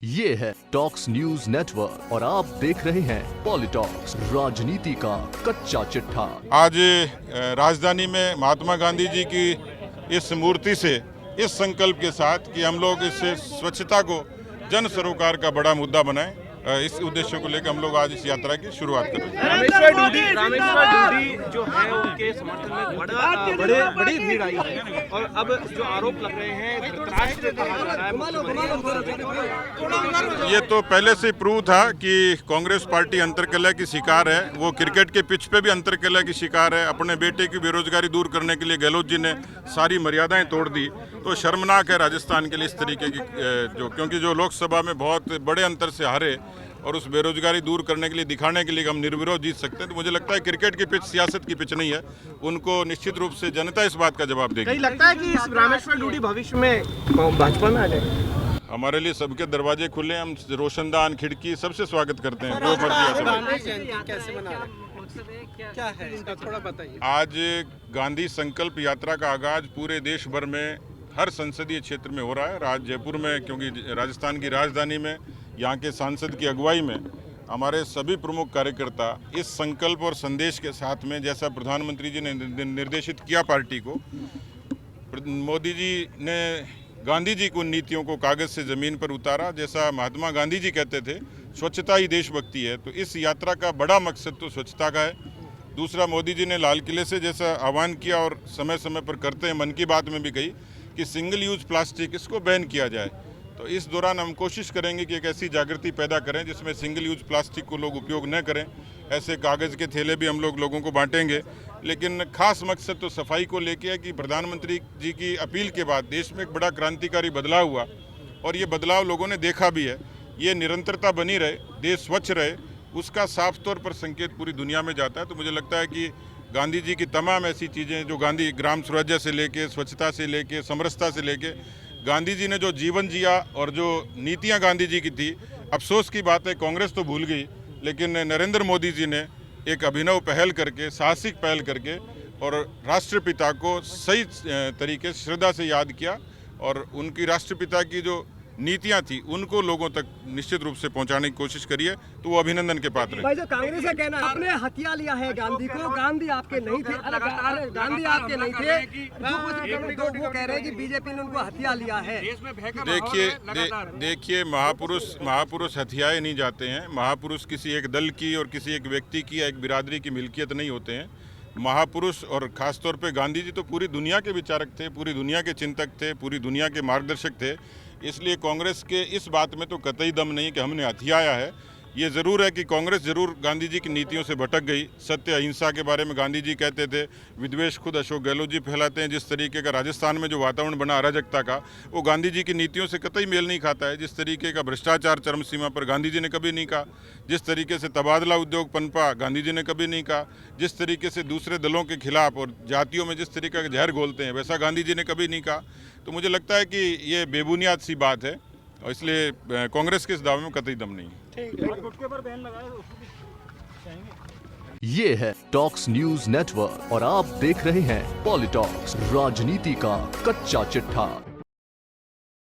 ये है talks news network और आप देख रहे हैं पॉलिटॉक्स, राजनीति का कच्चा चिट्ठा। आज राजधानी में महात्मा गांधी जी की इस मूर्ति से इस संकल्प के साथ कि हम लोग इस स्वच्छता को जन सरोकार का बड़ा मुद्दा बनाएं, इस उद्देश्य को लेकर हम लोग आज इस यात्रा की शुरुआत कर रहे हैं। रामेश्वर डूडी जो है उनके समर्थन में बड़ी भीड़ आई है और अब जो आरोप लग रहे हैं धृतराष्ट्र कहा जा रहा है। ये तो पहले से प्रूव था कि कांग्रेस पार्टी अंतर्कलह की शिकार है। वो क्रिकेट के पिच पे भी अंतर्कलह की शिकार है। अपने बेटे की बेरोजगारी दूर करने के लिए गहलोत जी ने सारी मर्यादाएं तोड़ दी। तो शर्मनाक है राजस्थान के लिए इस तरीके की क्योंकि जो लोकसभा में बहुत बड़े अंतर से हारे और उस बेरोजगारी दूर करने के लिए दिखाने के लिए हम निर्विरोध जीत सकते हैं। तो मुझे लगता है क्रिकेट की पिच सियासत की पिच नहीं है। उनको निश्चित रूप से जनता इस बात का जवाब देगी। कहीं लगता है कि इस रामेश्वर डूडी भविष्य में भाजपा में आ जाएगा। हमारे लिए सबके दरवाजे खुले, हम रोशनदान खिड़की सबसे स्वागत करते हैं। जो क्या है इसका थोड़ा बताइए। आज गांधी संकल्प यात्रा का आगाज पूरे देश भर में हर संसदीय क्षेत्र में हो रहा है। जयपुर में, क्योंकि राजस्थान की राजधानी में यहाँ के सांसद की अगुवाई में हमारे सभी प्रमुख कार्यकर्ता इस संकल्प और संदेश के साथ में, जैसा प्रधानमंत्री जी ने निर्देशित किया पार्टी को, मोदी जी ने गांधी जी को नीतियों को कागज से ज़मीन पर उतारा। जैसा महात्मा गांधी जी कहते थे, स्वच्छता ही देशभक्ति है। तो इस यात्रा का बड़ा मकसद तो स्वच्छता का है। दूसरा, मोदी जी ने लाल किले से जैसा आह्वान किया और समय समय पर करते हैं, मन की बात में भी कही कि सिंगल यूज प्लास्टिक इसको बैन किया जाए। तो इस दौरान हम कोशिश करेंगे कि एक ऐसी जागृति पैदा करें जिसमें सिंगल यूज प्लास्टिक को लोग उपयोग न करें। ऐसे कागज़ के थैले भी हम लोगों को बांटेंगे। लेकिन खास मकसद तो सफाई को लेके है कि प्रधानमंत्री जी की अपील के बाद देश में एक बड़ा क्रांतिकारी बदलाव हुआ और ये बदलाव लोगों ने देखा भी है। ये निरंतरता बनी रहे, देश स्वच्छ रहे, उसका साफ तौर पर संकेत पूरी दुनिया में जाता है। तो मुझे लगता है कि गांधी जी की तमाम ऐसी चीज़ें जो गांधी ग्राम स्वराज्य से लेके, स्वच्छता से लेके, समरसता से लेके, गांधी जी ने जो जीवन जिया और जो नीतियां गांधी जी की थी, अफसोस की बात है कांग्रेस तो भूल गई, लेकिन नरेंद्र मोदी जी ने एक अभिनव पहल करके, साहसिक पहल करके और राष्ट्रपिता को सही तरीके से श्रद्धा से याद किया और उनकी राष्ट्रपिता की जो नीतियां थी उनको लोगों तक निश्चित रूप से पहुंचाने की कोशिश करिए, तो वो अभिनंदन के पात्र है। भाई, जो कांग्रेस का कहना है आपने हत्या लिया है गांधी को, गांधी आपके नहीं थे। अरे गांधी आपके नहीं थे, वो कह रहे हैं कि बीजेपी ने उनको हत्या लिया है। देखिए महापुरुष हथियाए नहीं जाते हैं। महापुरुष किसी एक दल की और किसी एक व्यक्ति की या एक बिरादरी की मिल्कियत नहीं होते हैं। महापुरुष और खासतौर पे गांधी जी तो पूरी दुनिया के विचारक थे, पूरी दुनिया के चिंतक थे, पूरी दुनिया के मार्गदर्शक थे। इसलिए कांग्रेस के इस बात में तो कतई दम नहीं कि हमने हथियाया है। ये ज़रूर है कि कांग्रेस ज़रूर गांधी जी की नीतियों से भटक गई। सत्य अहिंसा के बारे में गांधी जी कहते थे, विद्वेष खुद अशोक गहलोत जी फैलाते हैं। जिस तरीके का राजस्थान में जो वातावरण बना अराजकता का, वो गांधी जी की नीतियों से कतई मेल नहीं खाता है। जिस तरीके का भ्रष्टाचार चरम सीमा पर, गांधी जी ने कभी नहीं कहा। जिस तरीके से तबादला उद्योग पनपा, गांधी जी ने कभी नहीं कहा। जिस तरीके से दूसरे दलों के खिलाफ और जातियों में जिस तरीके का जहर घोलते हैं, वैसा गांधी जी ने कभी नहीं कहा। तो मुझे लगता है कि ये बेबुनियाद सी बात है और इसलिए कांग्रेस के इस दावे में कतई दम नहीं है। ये है टॉक्स न्यूज नेटवर्क और आप देख रहे हैं पॉलिटॉक्स, राजनीति का कच्चा चिट्ठा।